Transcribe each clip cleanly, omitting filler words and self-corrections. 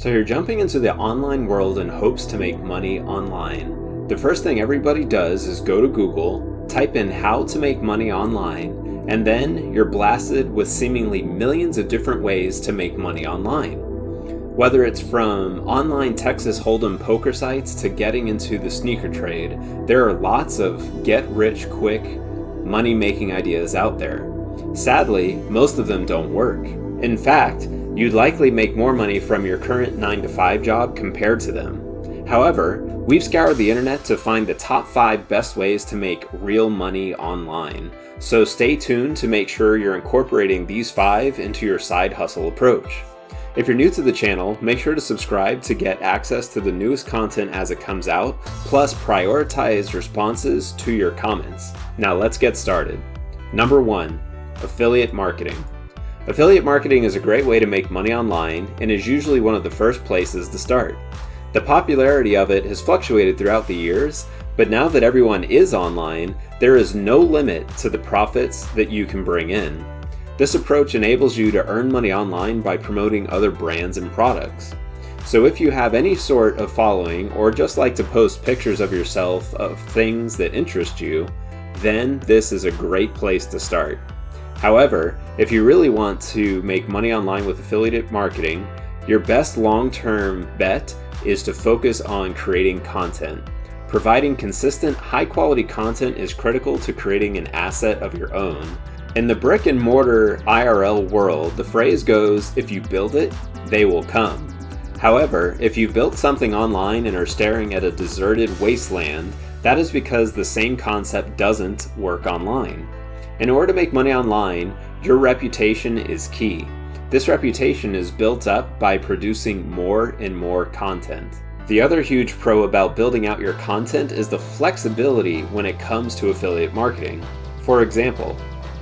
So you're jumping into the online world in hopes to make money online. The first thing everybody does is go to Google, type in how to make money online, and then you're blasted with seemingly millions of different ways to make money online. Whether it's from online Texas Hold'em poker sites to getting into the sneaker trade, there are lots of get-rich-quick money-making ideas out there. Sadly, most of them don't work. In fact, you'd likely make more money from your current 9-to-5 job compared to them. However, we've scoured the internet to find the top 5 best ways to make real money online. So stay tuned to make sure you're incorporating these 5 into your side hustle approach. If you're new to the channel, make sure to subscribe to get access to the newest content as it comes out, plus prioritize responses to your comments. Now let's get started. Number 1, affiliate marketing. Affiliate marketing is a great way to make money online and is usually one of the first places to start. The popularity of it has fluctuated throughout the years, but now that everyone is online, there is no limit to the profits that you can bring in. This approach enables you to earn money online by promoting other brands and products. So if you have any sort of following or just like to post pictures of yourself of things that interest you, then this is a great place to start. However, if you really want to make money online with affiliate marketing, your best long-term bet is to focus on creating content. Providing consistent, high-quality content is critical to creating an asset of your own. In the brick and mortar IRL world, the phrase goes, if you build it, they will come. However, if you've built something online and are staring at a deserted wasteland, that is because the same concept doesn't work online. In order to make money online, your reputation is key. This reputation is built up by producing more and more content. The other huge pro about building out your content is the flexibility when it comes to affiliate marketing. For example,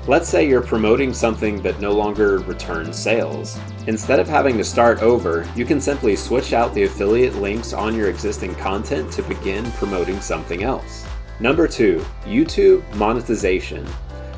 let's say you're promoting something that no longer returns sales. Instead of having to start over, you can simply switch out the affiliate links on your existing content to begin promoting something else. Number 2, YouTube monetization.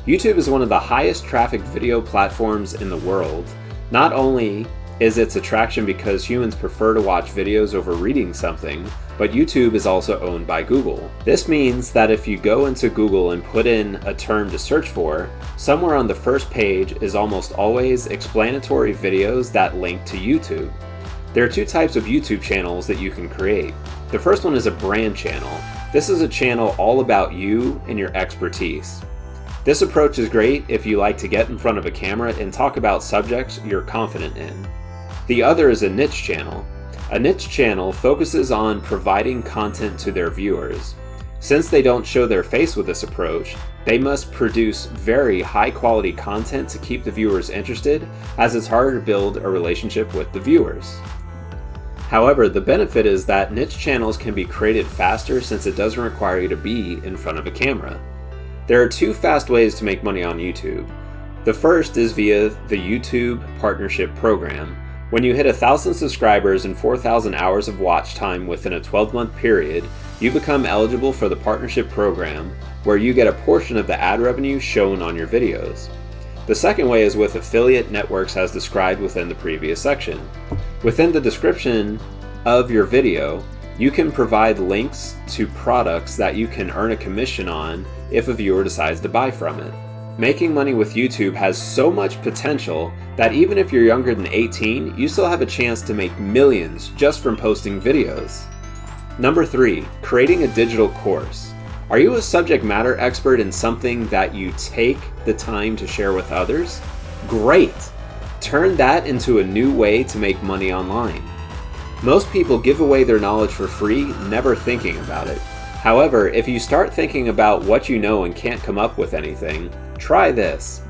YouTube is one of the highest traffic video platforms in the world. Not only is its attraction because humans prefer to watch videos over reading something, but YouTube is also owned by Google. This means that if you go into Google and put in a term to search for, somewhere on the first page is almost always explanatory videos that link to YouTube. There are 2 types of YouTube channels that you can create. The first one is a brand channel. This is a channel all about you and your expertise. This approach is great if you like to get in front of a camera and talk about subjects you're confident in. The other is a niche channel. A niche channel focuses on providing content to their viewers. Since they don't show their face with this approach, they must produce very high quality content to keep the viewers interested, as it's harder to build a relationship with the viewers. However, the benefit is that niche channels can be created faster since it doesn't require you to be in front of a camera. There are 2 fast ways to make money on YouTube. The first is via the YouTube Partnership Program. When you hit 1,000 subscribers and 4,000 hours of watch time within a 12-month period, you become eligible for the Partnership Program, where you get a portion of the ad revenue shown on your videos. The second way is with affiliate networks as described within the previous section. Within the description of your video, you can provide links to products that you can earn a commission on if a viewer decides to buy from it. Making money with YouTube has so much potential that even if you're younger than 18, you still have a chance to make millions just from posting videos. Number 3, creating a digital course. Are you a subject matter expert in something that you take the time to share with others? Great! Turn that into a new way to make money online. Most people give away their knowledge for free, never thinking about it. However, if you start thinking about what you know and can't come up with anything, try this.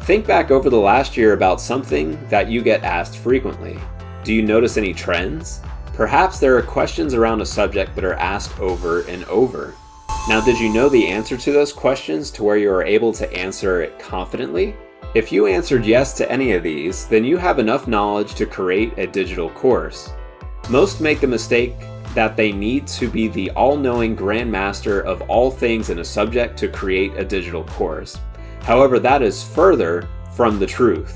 Think back over the last year about something that you get asked frequently. Do you notice any trends? Perhaps there are questions around a subject that are asked over and over. Now, did you know the answer to those questions to where you are able to answer it confidently? If you answered yes to any of these, then you have enough knowledge to create a digital course. Most make the mistake that they need to be the all-knowing grandmaster of all things in a subject to create a digital course. However, that is further from the truth.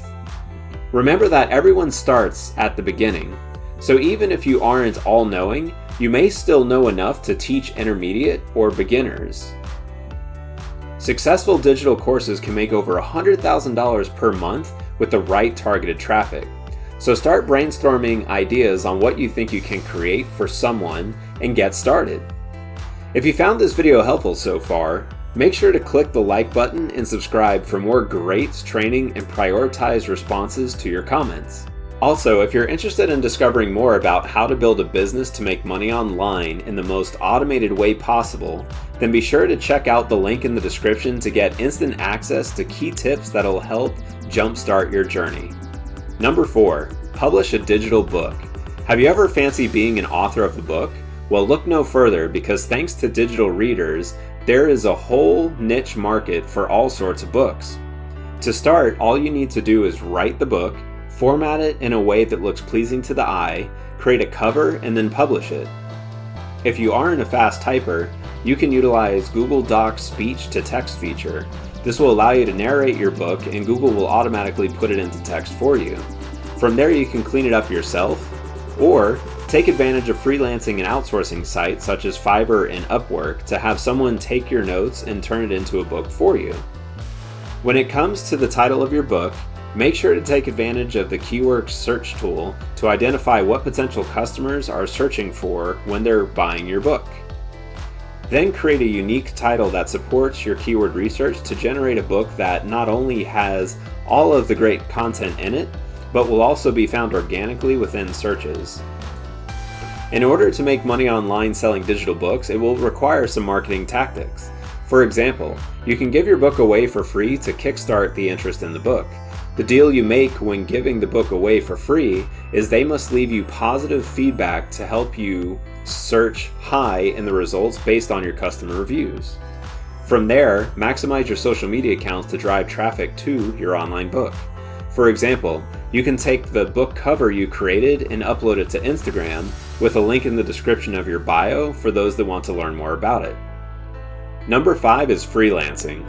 Remember that everyone starts at the beginning. So even if you aren't all-knowing, you may still know enough to teach intermediate or beginners. Successful digital courses can make over $100,000 per month with the right targeted traffic. So start brainstorming ideas on what you think you can create for someone and get started. If you found this video helpful so far, make sure to click the like button and subscribe for more great training and prioritized responses to your comments. Also, if you're interested in discovering more about how to build a business to make money online in the most automated way possible, then be sure to check out the link in the description to get instant access to key tips that'll help jumpstart your journey. Number 4, publish a digital book. Have you ever fancied being an author of a book? Well, look no further, because thanks to digital readers, there is a whole niche market for all sorts of books. To start, all you need to do is write the book, format it in a way that looks pleasing to the eye, create a cover, and then publish it. If you aren't a fast typer, you can utilize Google Docs speech-to-text feature. This will allow you to narrate your book, and Google will automatically put it into text for you. From there, you can clean it up yourself, or take advantage of freelancing and outsourcing sites such as Fiverr and Upwork to have someone take your notes and turn it into a book for you. When it comes to the title of your book, make sure to take advantage of the keyword search tool to identify what potential customers are searching for when they're buying your book. Then create a unique title that supports your keyword research to generate a book that not only has all of the great content in it, but will also be found organically within searches. In order to make money online selling digital books, it will require some marketing tactics. For example, you can give your book away for free to kickstart the interest in the book. The deal you make when giving the book away for free is they must leave you positive feedback to help you search high in the results based on your customer reviews. From there, maximize your social media accounts to drive traffic to your online book. For example, you can take the book cover you created and upload it to Instagram with a link in the description of your bio for those that want to learn more about it. Number 5 is freelancing.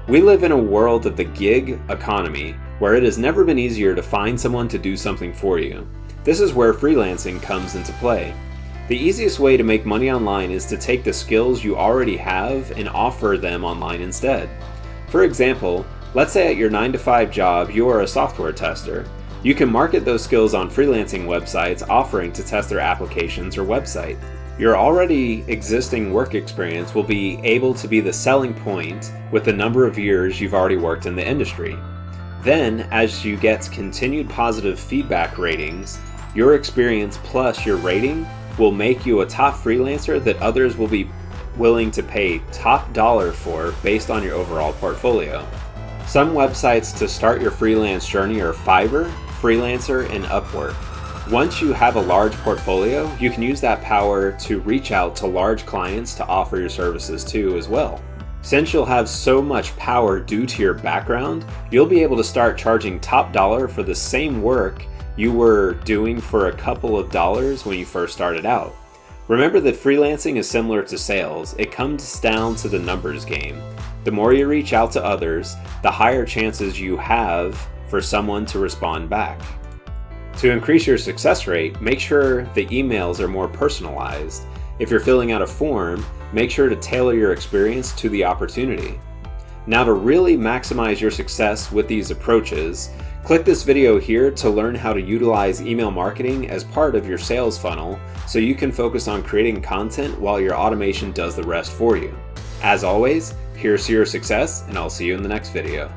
We live in a world of the gig economy where it has never been easier to find someone to do something for you. This is where freelancing comes into play. The easiest way to make money online is to take the skills you already have and offer them online instead. For example, let's say at your 9-to-5 job you are a software tester. You can market those skills on freelancing websites offering to test their applications or website. Your already existing work experience will be able to be the selling point with the number of years you've already worked in the industry. Then, as you get continued positive feedback ratings, your experience plus your rating will make you a top freelancer that others will be willing to pay top dollar for based on your overall portfolio. Some websites to start your freelance journey are Fiverr, Freelancer, and Upwork. Once you have a large portfolio, you can use that power to reach out to large clients to offer your services to as well. Since you'll have so much power due to your background, you'll be able to start charging top dollar for the same work you were doing for a couple of dollars when you first started out. Remember that freelancing is similar to sales. It comes down to the numbers game. The more you reach out to others, the higher chances you have for someone to respond back. To increase your success rate, make sure the emails are more personalized. If you're filling out a form, make sure to tailor your experience to the opportunity. Now, to really maximize your success with these approaches, click this video here to learn how to utilize email marketing as part of your sales funnel so you can focus on creating content while your automation does the rest for you. As always, here's to your success, and I'll see you in the next video.